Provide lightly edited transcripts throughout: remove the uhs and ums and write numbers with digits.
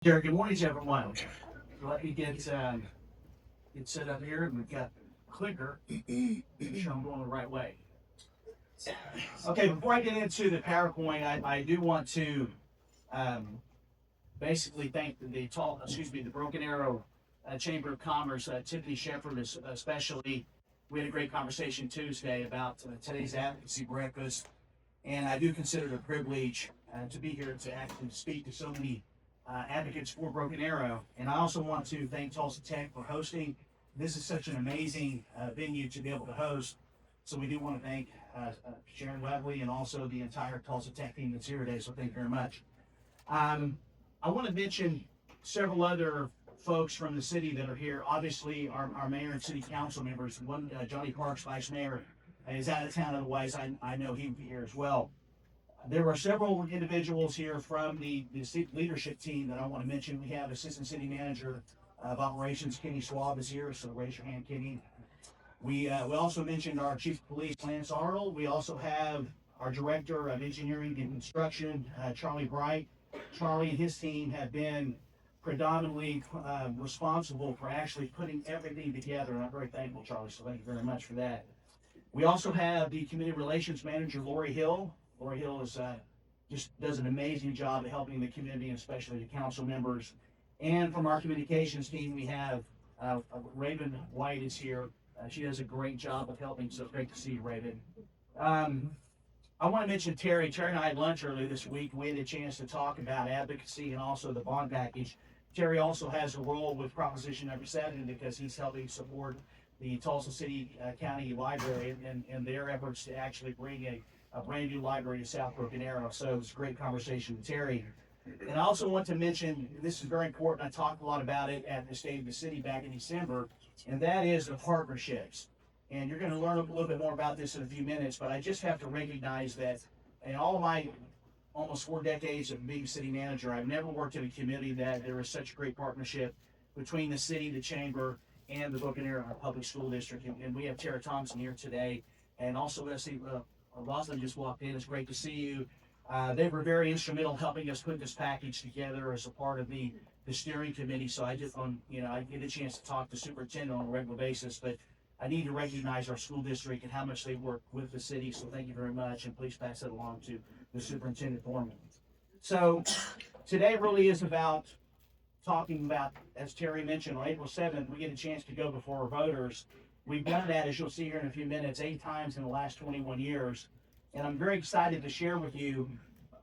Derek, good morning to everyone. Let me get set up here, and we've got clicker. Make sure I'm going the right way. Okay, before I get into the PowerPoint, I do want to um, basically thank the Broken Arrow Chamber of Commerce, Tiffany Shepard, especially. We had a great conversation Tuesday about today's Advocacy Breakfast, and I do consider it a privilege to be here to actually speak to so many advocates for Broken Arrow. And I also want to thank Tulsa Tech for hosting. This is such an amazing venue to be able to host. So we do want to thank Sharon Webley and also the entire Tulsa Tech team that's here today. So thank you very much. I want to mention several other folks from the city that are here. Obviously, our mayor and city council members. One, Johnny Parks, vice mayor, is out of town. Otherwise, I know he'd be here as well. There are several individuals here from the leadership team that I want to mention. We have Assistant City Manager of Operations, Kenny Schwab, is here, so raise your hand, Kenny. We also mentioned our Chief of Police, Lance Arnold. We also have our Director of Engineering and Construction, Charlie Bright. Charlie and his team have been predominantly responsible for actually putting everything together, and I'm very thankful, Charlie, so thank you very much for that. We also have the Community Relations Manager, Lori Hill. Lori Hill is just does an amazing job of helping the community, and especially the council members. And from our communications team, we have Raven White is here. She does a great job of helping, so great to see you, Raven. I want to mention Terry. Terry and I had lunch earlier this week. We had a chance to talk about advocacy and also the bond package. Terry also has a role with Proposition Number 7 because he's helping support the Tulsa City County Library and their efforts to actually bring a brand new library to South Broken Arrow. So it was a great conversation with Terry. And I also want to mention, this is very important, I talked a lot about it at the State of the City back in December, and that is the partnerships. And you're going to learn a little bit more about this in a few minutes, but I just have to recognize that in all of my almost 4 decades of being city manager, I've never worked in a community that there is such a great partnership between the city, the chamber, and the Broken Arrow Public School District. And we have Tara Thompson here today, and also let's see, Rosalind just walked in. It's great to see you. They were very instrumental in helping us put this package together as a part of the steering committee. So I just, I get a chance to talk to the superintendent on a regular basis, but I need to recognize our school district and how much they work with the city. So thank you very much, and please pass that along to the superintendent for me. So today really is about talking about, as Terry mentioned, on April 7th, we get a chance to go before our voters. We've done that, as you'll see here in a few minutes, 8 times in the last 21 years. And I'm very excited to share with you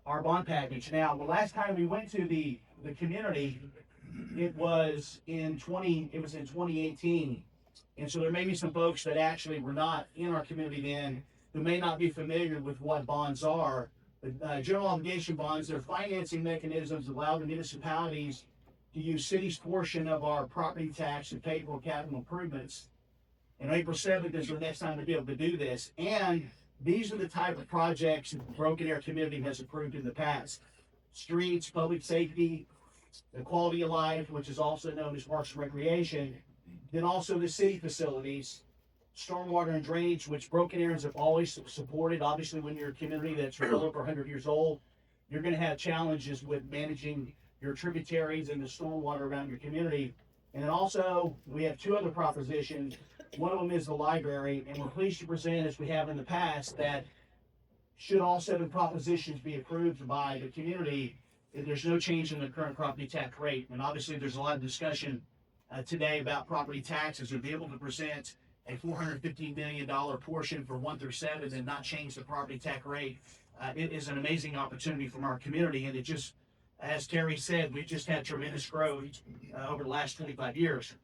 our bond package. Now, the last time we went to the community, it was in 2018. And so there may be some folks that actually were not in our community then who may not be familiar with what bonds are. The general obligation bonds, they're financing mechanisms that allow the municipalities to use city's portion of our property tax to pay for capital improvements. And April 7th is the next time to be able to do this. And these are the type of projects that the Broken Arrow community has approved in the past. Streets, public safety, the quality of life, which is also known as parks and recreation. Then also the city facilities, stormwater and drainage, which Broken Arrows have always supported. Obviously, when you're a community that's well over 100 years old, you're going to have challenges with managing your tributaries and the stormwater around your community. And then also, we have 2 other propositions. One of them is the library, and we're pleased to present, as we have in the past, that should all 7 propositions be approved by the community, there's no change in the current property tax rate. And obviously, there's a lot of discussion today about property taxes. To be able to present a $415 million portion for 1 through 7 and not change the property tax rate, it is an amazing opportunity from our community. And it just, as Terry said, we've just had tremendous growth over the last 25 years.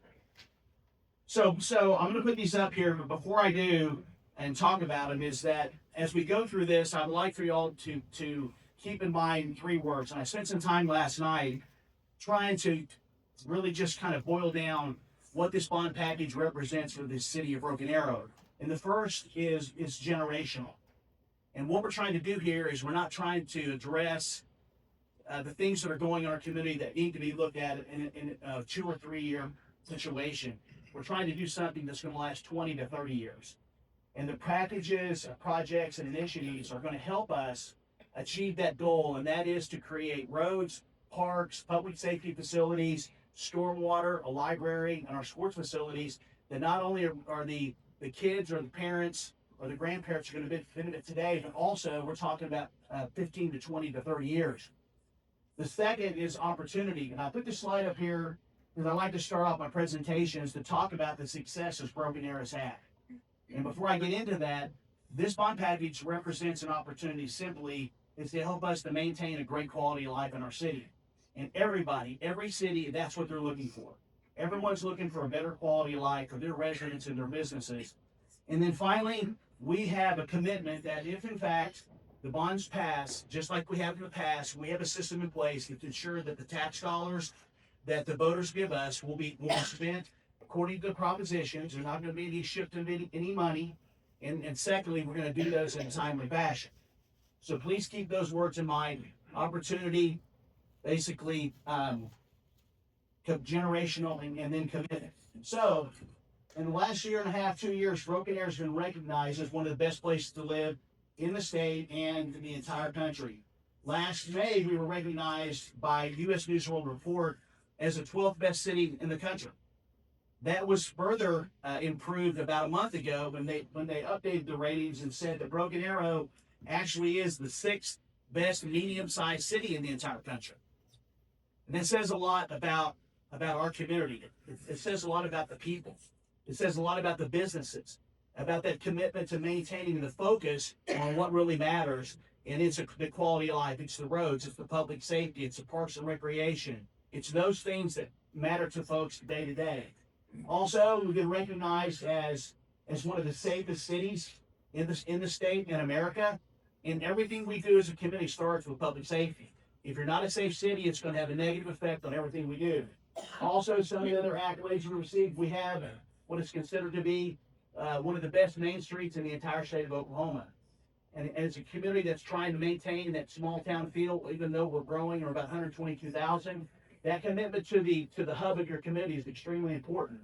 So I'm going to put these up here, but before I do and talk about them, is that as we go through this, I'd like for y'all to keep in mind 3 words. And I spent some time last night trying to really just kind of boil down what this bond package represents for the city of Broken Arrow. And the first is generational. And what we're trying to do here is we're not trying to address the things that are going on in our community that need to be looked at in a 2 or 3 year situation. We're trying to do something that's going to last 20 to 30 years. And the packages, projects, and initiatives are going to help us achieve that goal, and that is to create roads, parks, public safety facilities, stormwater, a library, and our sports facilities that not only are the kids or the parents or the grandparents are going to benefit today, but also we're talking about 15 to 20 to 30 years. The second is opportunity. And I put this slide up here because I like to start off my presentations to talk about the successes Broken Arrow's had. And before I get into that, this bond package represents an opportunity simply is to help us to maintain a great quality of life in our city. And everybody, every city, that's what they're looking for. Everyone's looking for a better quality of life for their residents and their businesses. And then finally, we have a commitment that if in fact the bonds pass, just like we have in the past, we have a system in place to ensure that the tax dollars that the voters give us will be spent according to the propositions. There's not going to be any shift of any money. And secondly, we're going to do those in a timely fashion. So please keep those words in mind. Opportunity, basically generational, and then commitment. So in the last year and a half, 2 years, Broken Arrow has been recognized as one of the best places to live in the state and the entire country. Last May, we were recognized by U.S. News World Report as the 12th best city in the country. That was further improved about a month ago when they updated the ratings and said that Broken Arrow actually is the 6th best medium-sized city in the entire country. And that says a lot about our community. It says a lot about the people. It says a lot about the businesses, about that commitment to maintaining the focus on what really matters. And it's the quality of life. It's the roads. It's the public safety. It's the parks and recreation. It's those things that matter to folks day to day. Also, we've been recognized as one of the safest cities in the state in America. And everything we do as a community starts with public safety. If you're not a safe city, it's going to have a negative effect on everything we do. Also, some of the other accolades we received, we have what is considered to be one of the best main streets in the entire state of Oklahoma. And as a community that's trying to maintain that small town feel, even though we're growing, we're about 122,000, that commitment to the hub of your community is extremely important.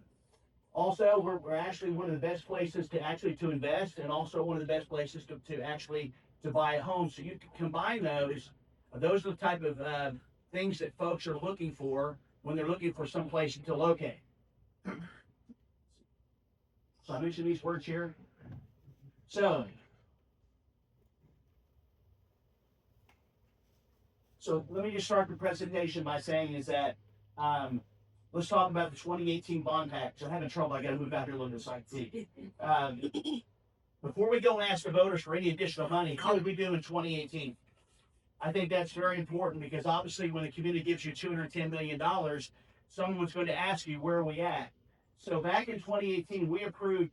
Also, we're actually one of the best places to invest, and also one of the best places to buy a home. So you can combine those. Those are the type of things that folks are looking for when they're looking for some place to locate. So I mentioned these words here. So let me just start the presentation by saying is that let's talk about the 2018 bond package. I'm having trouble. I got to move out here a little bit so I can see. Before we go and ask the voters for any additional money, how did we do in 2018? I think that's very important because obviously when the community gives you $210 million, someone's going to ask you, where are we at? So back in 2018, we approved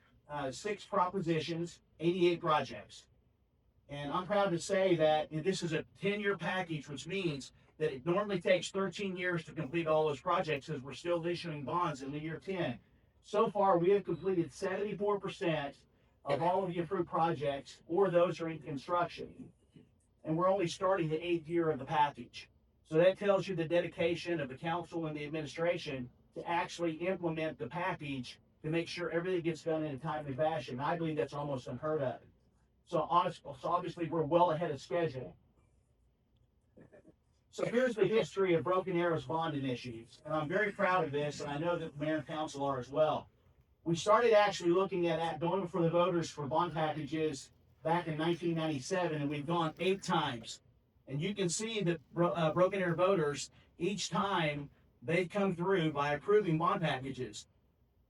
6 propositions, 88 projects. And I'm proud to say that this is a 10-year package, which means that it normally takes 13 years to complete all those projects as we're still issuing bonds in the year 10. So far, we have completed 74% of all of the approved projects, or those are in construction. And we're only starting the 8th year of the package. So that tells you the dedication of the council and the administration to actually implement the package to make sure everything gets done in a timely fashion. I believe that's almost unheard of. So obviously we're well ahead of schedule. So here's the history of Broken Arrow's bond initiatives. And I'm very proud of this, and I know that the mayor and council are as well. We started actually looking at going before the voters for bond packages back in 1997, and we've gone 8 times. And you can see that Broken Arrow voters, each time they come through by approving bond packages.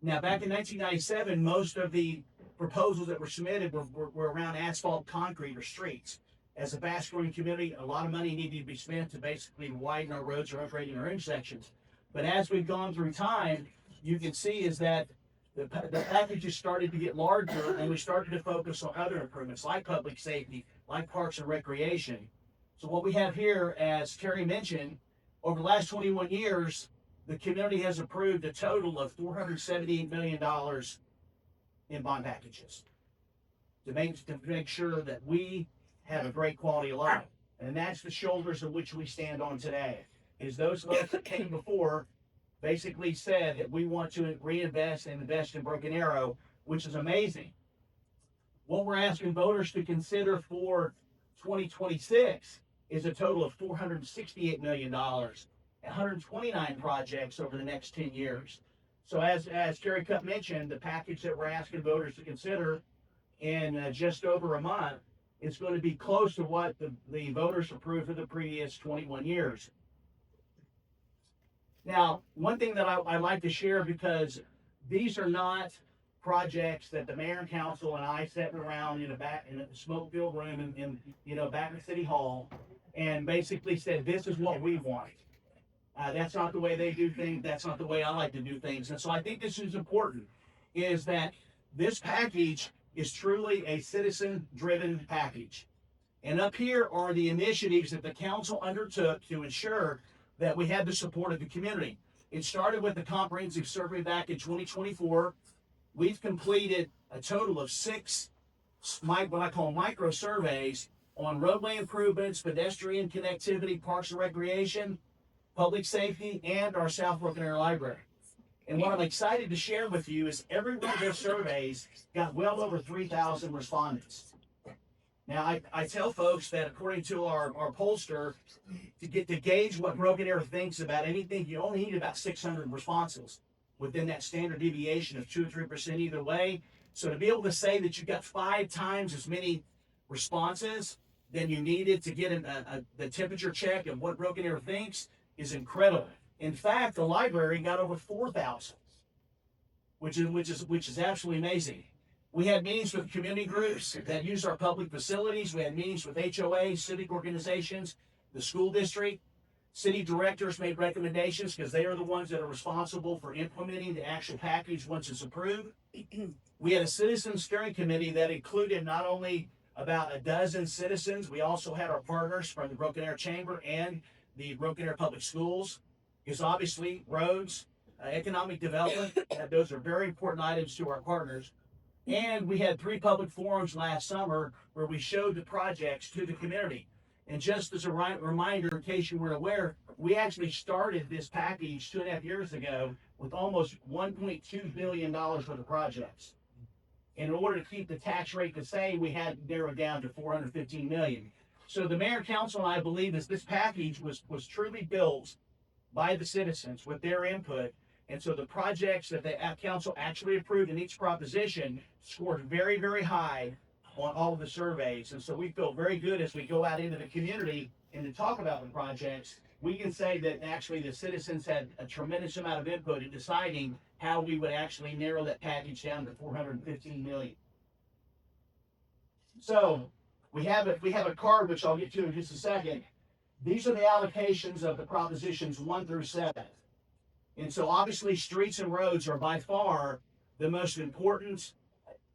Now, back in 1997, most of the proposals that were submitted were around asphalt, concrete, or streets. As a fast-growing community, a lot of money needed to be spent to basically widen our roads or upgrading our intersections. But as we've gone through time, you can see is that the packages started to get larger, and we started to focus on other improvements like public safety, like parks and recreation. So what we have here, as Terry mentioned, over the last 21 years, the community has approved a total of $478 million in bond packages to make sure that we have a great quality of life. And that's the shoulders of which we stand on today, is those folks that came before basically said that we want to reinvest and invest in Broken Arrow, which is amazing. What we're asking voters to consider for 2026 is a total of $468 million 129 projects over the next 10 years. So as Terry Cup mentioned, the package that we're asking voters to consider in just over a month is going to be close to what the voters approved for the previous 21 years. Now, one thing that I'd like to share, because these are not projects that the mayor and council and I sat around in the smoke-filled room in back in City Hall and basically said, this is what we want. That's not the way they do things. That's not the way I like to do things. And so I think this is important, is that this package is truly a citizen-driven package. And up here are the initiatives that the council undertook to ensure that we had the support of the community. It started with the comprehensive survey back in 2024. We've completed a total of 6, what I call micro surveys on roadway improvements, pedestrian connectivity, parks and recreation, public safety, and our South Broken Arrow Library. And what I'm excited to share with you is every one of those surveys got well over 3,000 respondents. Now, I tell folks that according to our pollster, to gauge what Broken Arrow thinks about anything, you only need about 600 responses within that standard deviation of 2 or 3% either way. So to be able to say that you got 5 times as many responses than you needed to get the temperature check of what Broken Arrow thinks is incredible. In fact, the library got over 4,000, which is absolutely amazing. We had meetings with community groups that use our public facilities. We had meetings with HOA, civic organizations, the school district. City directors made recommendations because they are the ones that are responsible for implementing the actual package once it's approved. We had a citizen steering committee that included not only about a dozen citizens, we also had our partners from the Broken Arrow Chamber and the Broken Arrow Public Schools, because obviously roads, economic development, those are very important items to our partners. And we had 3 public forums last summer where we showed the projects to the community. And just as a reminder, in case you weren't aware, we actually started this package 2.5 years ago with almost $1.2 billion worth of projects. In order to keep the tax rate the same, we had to narrow it down to $415 million. So the mayor and council and I believe this package was truly built by the citizens with their input. And so the projects that the council actually approved in each proposition scored very, very high on all of the surveys. And so we feel very good as we go out into the community and to talk about the projects. We can say that actually the citizens had a tremendous amount of input in deciding how we would actually narrow that package down to $415 million. So we have a card, which I'll get to in just a second. These are the allocations of the propositions 1 through 7. And so obviously streets and roads are by far the most important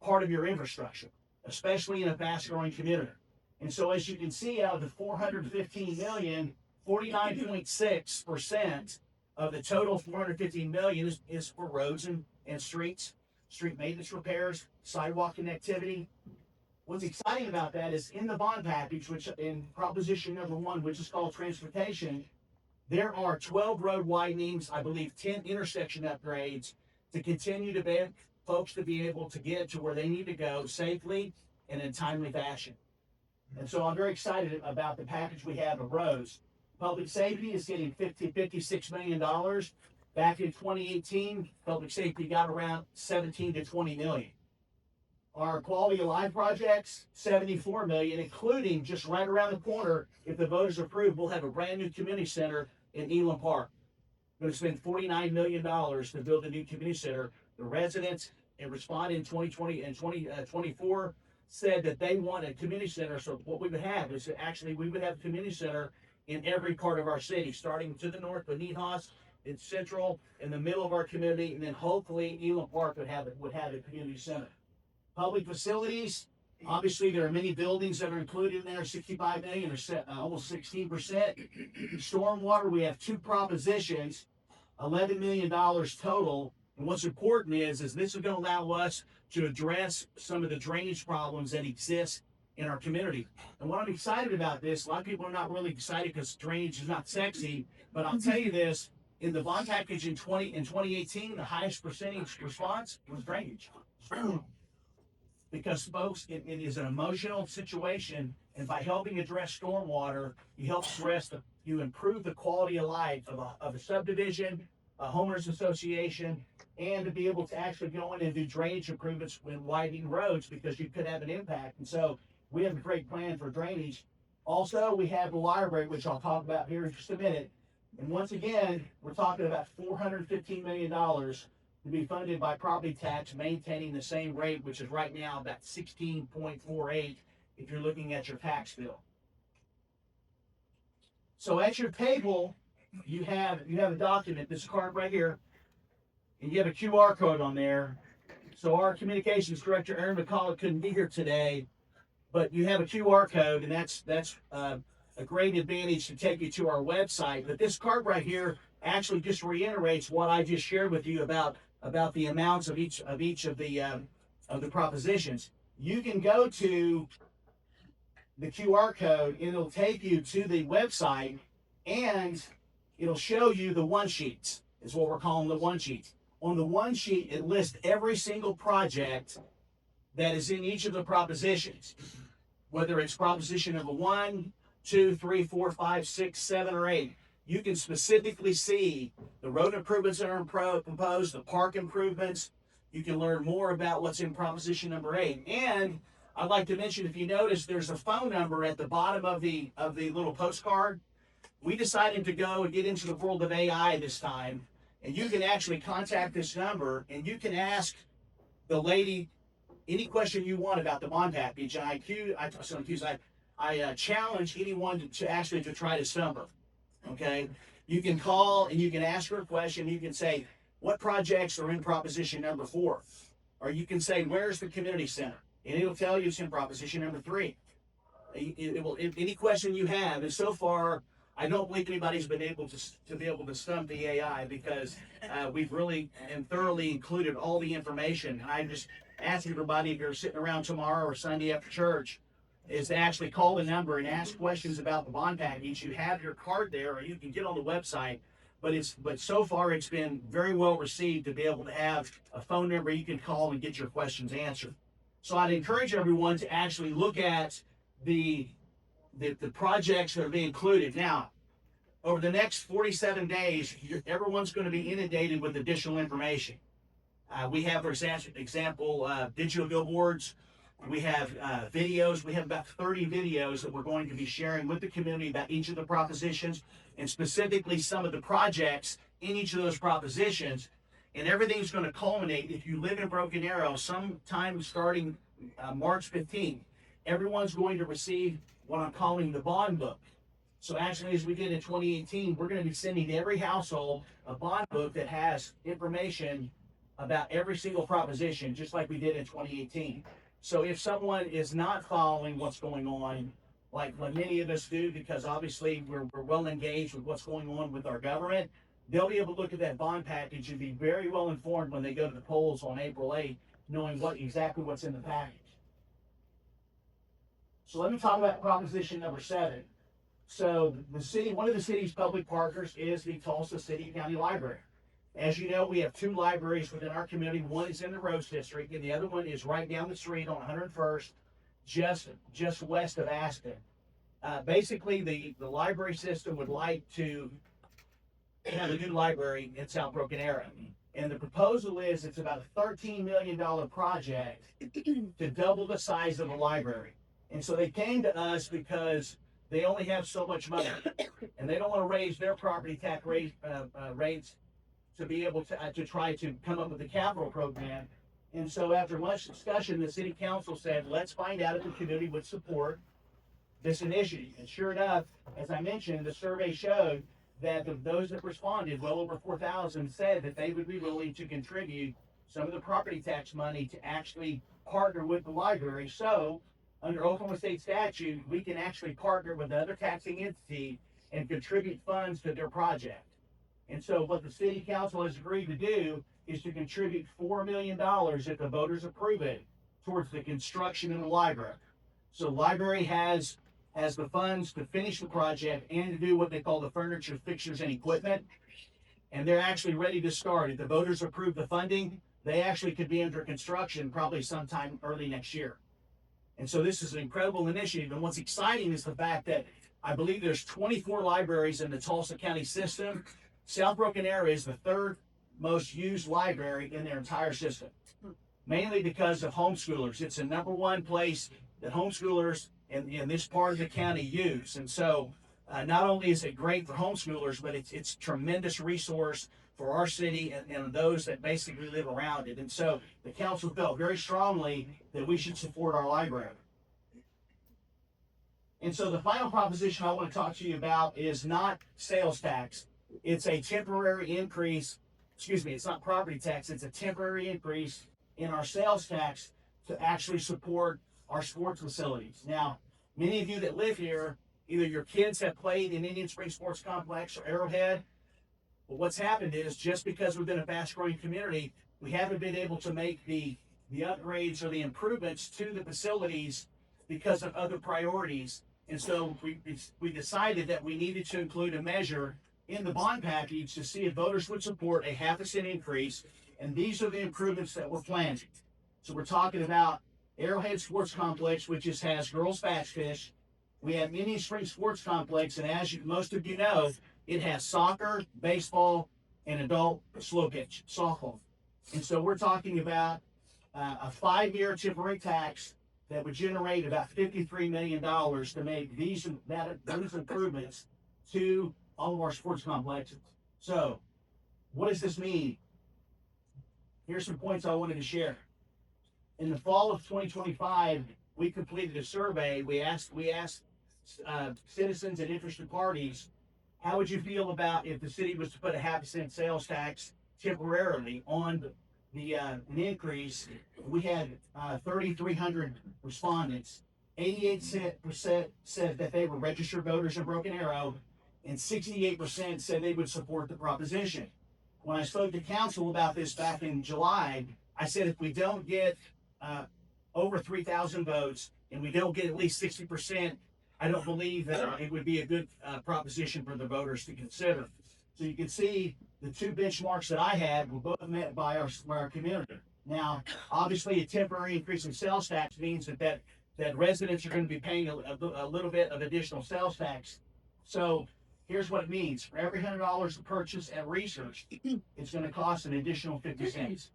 part of your infrastructure, especially in a fast growing community. And so as you can see, out of the $415 million, 49.6% of the total $415 million is for roads and streets, street maintenance repairs, sidewalk connectivity. What's exciting about that is in the bond package, which in proposition number 1, which is called transportation, there are 12 road widenings, I believe 10 intersection upgrades to continue to be folks to be able to get to where they need to go safely and in timely fashion. And so I'm very excited about the package we have of roads. Public safety is getting $56 million. Back in 2018, public safety got around 17 to 20 million. Our quality of life projects, $74 million, including just right around the corner, if the voters approve, we'll have a brand new community center in Elam Park. We're going to spend $49 million to build a new community center. The residents in responding in 2020 and 2024 said that they want a community center. So what we would have is actually we would have a community center in every part of our city, starting to the north with Nehas, in central, in the middle of our community, and then hopefully Elam Park would have a community center. Public facilities, obviously there are many buildings that are included in there, 65 million or almost 16%. Stormwater, we have 2 propositions, $11 million total. And what's important is this is going to allow us to address some of the drainage problems that exist in our community. And what I'm excited about this, a lot of people are not really excited because drainage is not sexy, but I'll tell you this, in the bond package in 2018, the highest percentage response was drainage. Because folks, it is an emotional situation And by helping address stormwater, you improve the quality of life of a subdivision, a homeowners association, and to be able to actually go in and do drainage improvements when widening roads, because you could have an impact. And so we have a great plan for drainage. Also, we have the library, which I'll talk about here in just a minute. And once again, we're talking about $415 million to be funded by property tax, maintaining the same rate, which is right now about 16.48 if you're looking at your tax bill. So at your table, you have a document, this card right here, and you have a QR code on there. So our communications director, Aaron McCullough, couldn't be here today, but you have a QR code, and that's a great advantage to take you to our website. But this card right here actually just reiterates what I just shared with you about the amounts of each of the propositions. You can go to the QR code, and it'll take you to the website, and it'll show you the one sheets, is what we're calling the one sheets. On the one sheet, it lists every single project that is in each of the propositions, whether it's proposition number 1, 2, 3, 4, 5, 6, 7, or 8. You can specifically see the road improvements that are proposed, the park improvements. You can learn more about what's in proposition number 8. And I'd like to mention, if you notice, there's a phone number at the bottom of the little postcard. We decided to go and get into the world of AI this time, and you can actually contact this number, and you can ask the lady any question you want about the bond package. I challenge anyone to actually to try this number. Okay, you can call and you can ask her a question. You can say, what projects are in proposition number 4? Or you can say, where's the community center? And it'll tell you it's in proposition number 3. Any question you have. And so far, I don't believe anybody's been able to stump the AI, because we've really and thoroughly included all the information. And I just ask everybody, if you're sitting around tomorrow or Sunday after church, is to actually call the number and ask questions about the bond package. You have your card there, or you can get on the website. But so far, it's been very well received to be able to have a phone number you can call and get your questions answered. So I'd encourage everyone to actually look at the projects that are being included. Now, over the next 47 days, everyone's going to be inundated with additional information. We have, for example, digital billboards. We have videos. We have about 30 videos that we're going to be sharing with the community about each of the propositions, and specifically some of the projects in each of those propositions. And everything's going to culminate, if you live in Broken Arrow, sometime starting March 15th, everyone's going to receive what I'm calling the bond book. So actually, as we did in 2018, we're going to be sending to every household a bond book that has information about every single proposition, just like we did in 2018. So if someone is not following what's going on, like many of us do, because obviously we're well engaged with what's going on with our government, they'll be able to look at that bond package and be very well informed when they go to the polls on April 8th, knowing exactly what's in the package. So let me talk about proposition number 7. So one of the city's public partners is the Tulsa City County Library. As you know, we have 2 libraries within our community. One is in the Rose District, and the other one is right down the street on 101st, just west of Aspen. Basically, the library system would like to have a new library in South Broken Arrow. And the proposal is it's about a $13 million project to double the size of the library. And so they came to us because they only have so much money, and they don't want to raise their property tax rates to be able to try to come up with a capital program. And so after much discussion, the city council said, let's find out if the community would support this initiative. And sure enough, as I mentioned, the survey showed that of those that responded, well over 4,000 said that they would be willing to contribute some of the property tax money to actually partner with the library. So under Oklahoma State statute, we can actually partner with another taxing entity and contribute funds to their project. And so what the city council has agreed to do is to contribute $4 million if the voters approve it towards the construction of the library. So the library has the funds to finish the project and to do what they call the furniture, fixtures, and equipment. And they're actually ready to start. If the voters approve the funding, they actually could be under construction probably sometime early next year. And so this is an incredible initiative. And what's exciting is the fact that I believe there's 24 libraries in the Tulsa County system. South Broken Arrow is the third most used library in their entire system, mainly because of homeschoolers. It's the number one place that homeschoolers in this part of the county use. And so not only is it great for homeschoolers, but it's a tremendous resource for our city and those that basically live around it. And so the council felt very strongly that we should support our library. And so the final proposition I want to talk to you about is not sales tax. It's a temporary increase. Excuse me, it's not property tax. It's a temporary increase in our sales tax to actually support our sports facilities. Now, many of you that live here, either your kids have played in Indian Springs Sports Complex or Arrowhead. But what's happened is, just because we've been a fast-growing community, we haven't been able to make the upgrades or the improvements to the facilities because of other priorities. And so we decided that we needed to include a measure in the bond package to see if voters would support a 0.5 cent increase. And these are the improvements that we're planning. So we're talking about Arrowhead Sports Complex, which has girls bass fish. We have Indian Springs Sports Complex, and as most of you know, it has soccer, baseball, and adult slow pitch softball. And so we're talking about a 5-year temporary tax that would generate about $53 million to make those improvements to all of our sports complexes. So what does this mean? Here's some points I wanted to share. In the fall of 2025, we completed a survey. We asked citizens and interested parties, how would you feel about if the city was to put a 0.5 cent sales tax temporarily on an increase? We had 3,300 respondents. 88% said that they were registered voters in Broken Arrow, and 68% said they would support the proposition. When I spoke to council about this back in July, I said if we don't get over 3,000 votes and we don't get at least 60%, I don't believe that it would be a good proposition for the voters to consider. So you can see the two benchmarks that I had were both met by our community. Now, obviously, a temporary increase in sales tax means that residents are going to be paying a little bit of additional sales tax. So here's what it means. For every $100 of purchase at research, it's going to cost an additional 50 cents.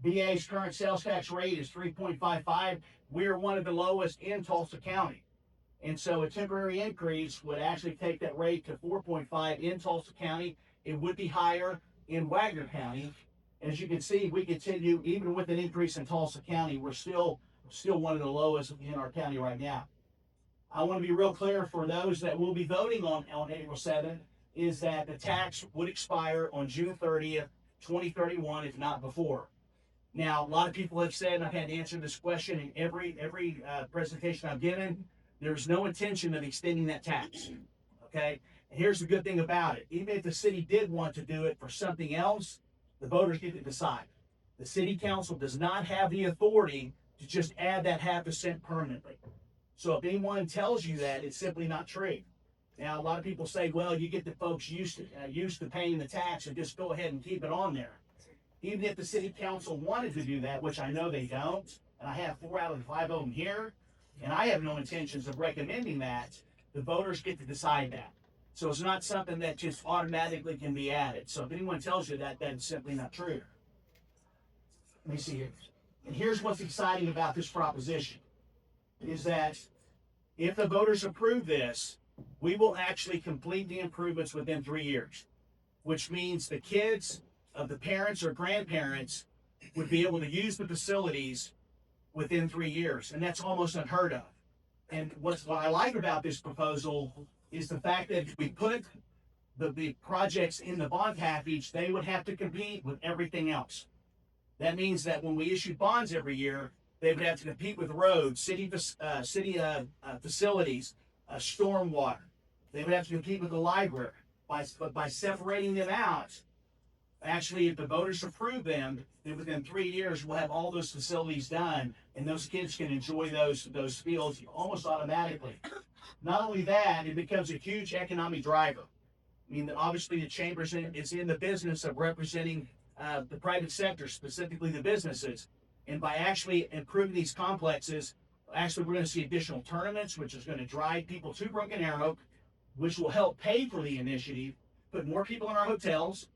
BA's current sales tax rate is 3.55. We're one of the lowest in Tulsa County. And so a temporary increase would actually take that rate to 4.5 in Tulsa County. It would be higher in Wagner County. As you can see, we continue, even with an increase in Tulsa County, we're still one of the lowest in our county right now. I want to be real clear for those that will be voting on April 7th, is that the tax would expire on June 30th, 2031, if not before. Now, a lot of people have said, and I've had to answer this question in every presentation I've given, there's no intention of extending that tax, okay? And here's the good thing about it. Even if the city did want to do it for something else, the voters get to decide. The city council does not have the authority to just add that 0.5 cent permanently. So if anyone tells you that, it's simply not true. Now, a lot of people say, well, you get the folks used to paying the tax and just go ahead and keep it on there. Even if the city council wanted to do that, which I know they don't, and I have 4 out of the 5 of them here, and I have no intentions of recommending that, the voters get to decide that. So it's not something that just automatically can be added. So if anyone tells you that, that's simply not true. Let me see here. And here's what's exciting about this proposition, is that if the voters approve this, we will actually complete the improvements within 3 years, which means the kids of the parents or grandparents would be able to use the facilities within 3 years, and that's almost unheard of. And what I like about this proposal is the fact that if we put the projects in the bond package, they would have to compete with everything else. That means that when we issue bonds every year, they would have to compete with roads, city facilities, stormwater. They would have to compete with the library. But by separating them out, actually, if the voters approve them, then within 3 years, we'll have all those facilities done, and those kids can enjoy those fields almost automatically. Not only that, it becomes a huge economic driver. I mean, obviously, the chamber is in the business of representing the private sector, specifically the businesses. And by actually improving these complexes, actually we're going to see additional tournaments, which is going to drive people to Broken Arrow, which will help pay for the initiative, put more people in our hotels,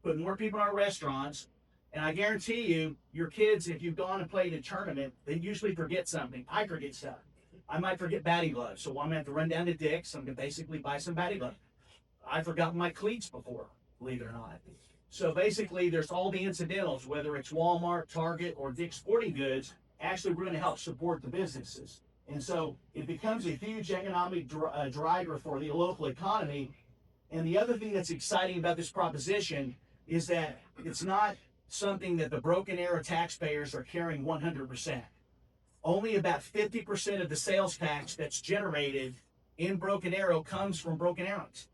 put more people in our restaurants. And I guarantee you, your kids, if you've gone and played a tournament, they usually forget something. I forget stuff. I might forget batting gloves, so I'm going to have to run down to Dick's. I'm going to basically buy some batting gloves. I've forgotten my cleats before, believe it or not. So basically, there's all the incidentals, whether it's Walmart, Target, or Dick's Sporting Goods. Actually, we're going to help support the businesses. And so it becomes a huge economic driver for the local economy. And the other thing that's exciting about this proposition is that it's not something that the Broken Arrow taxpayers are carrying 100%. Only about 50% of the sales tax that's generated in Broken Arrow comes from Broken Arrows.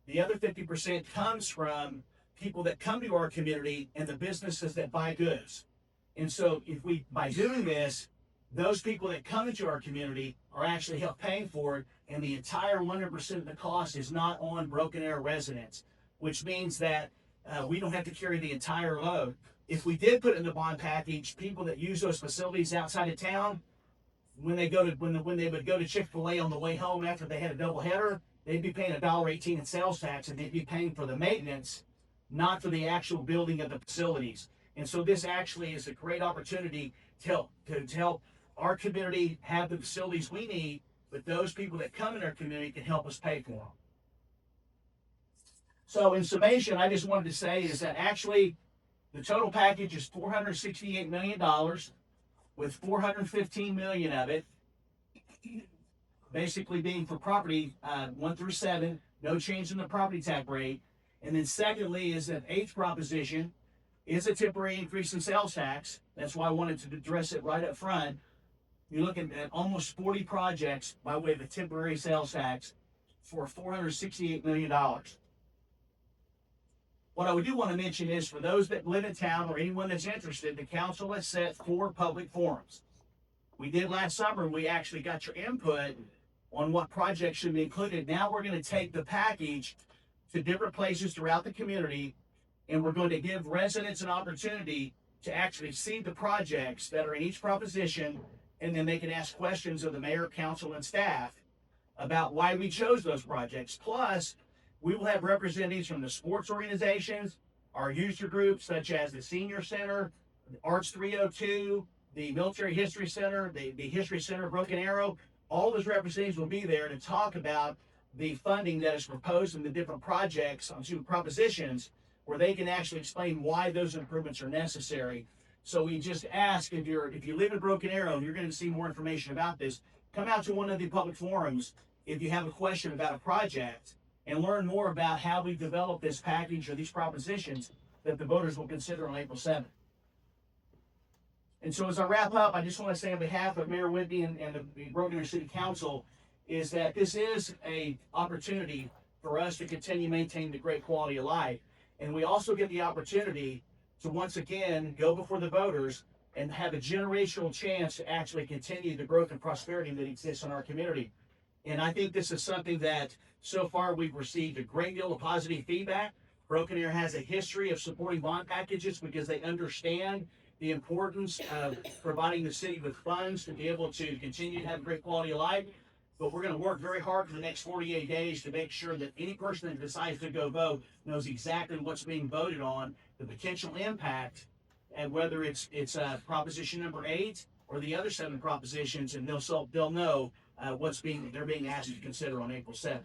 The other 50% comes from people that come to our community and the businesses that buy goods. And so if we, by doing this, those people that come into our community are actually help paying for it, and the entire 100% of the cost is not on Broken Arrow residents, which means that we don't have to carry the entire load. If we did put it in the bond package, people that use those facilities outside of town, when they would go to Chick-fil-A on the way home after they had a double header, they'd be paying $1.18 in sales tax, and they'd be paying for the maintenance, not for the actual building of the facilities. And so this actually is a great opportunity to help our community have the facilities we need, but those people that come in our community can help us pay for them. So in summation, I just wanted to say is that actually the total package is $468 million, with $415 million of it basically being for property 1 through 7, no change in the property tax rate. And then secondly is that eighth proposition is a temporary increase in sales tax. That's why I wanted to address it right up front. You're looking at almost 40 projects by way of a temporary sales tax for $468 million. What I do want to mention is for those that live in town or anyone that's interested, the council has set 4 public forums. We did last summer, and we actually got your input on what projects should be included. Now we're going to take the package to different places throughout the community, and we're going to give residents an opportunity to actually see the projects that are in each proposition, and then they can ask questions of the mayor, council, and staff about why we chose those projects. Plus, we will have representatives from the sports organizations, our user groups such as the Senior Center, Arts 302, the Military History Center, the History Center of Broken Arrow. All those representatives will be there to talk about the funding that is proposed in the different projects on 2 propositions, where they can actually explain why those improvements are necessary. So we just ask, if you live in Broken Arrow and you're going to see more information about this, come out to one of the public forums if you have a question about a project, and learn more about how we develop this package or these propositions that the voters will consider on April 7th. And so as I wrap up, I just want to say on behalf of Mayor Whitby and the Broken Arrow City Council is that this is an opportunity for us to continue maintaining the great quality of life. And we also get the opportunity to once again go before the voters and have a generational chance to actually continue the growth and prosperity that exists in our community. And I think this is something that so far we've received a great deal of positive feedback. Broken Arrow has a history of supporting bond packages because they understand the importance of providing the city with funds to be able to continue to have great quality of life. But we're going to work very hard for the next 48 days to make sure that any person that decides to go vote knows exactly what's being voted on, the potential impact, and whether it's proposition number 8 or the other 7 propositions, and they'll know they're being asked to consider on April 7th.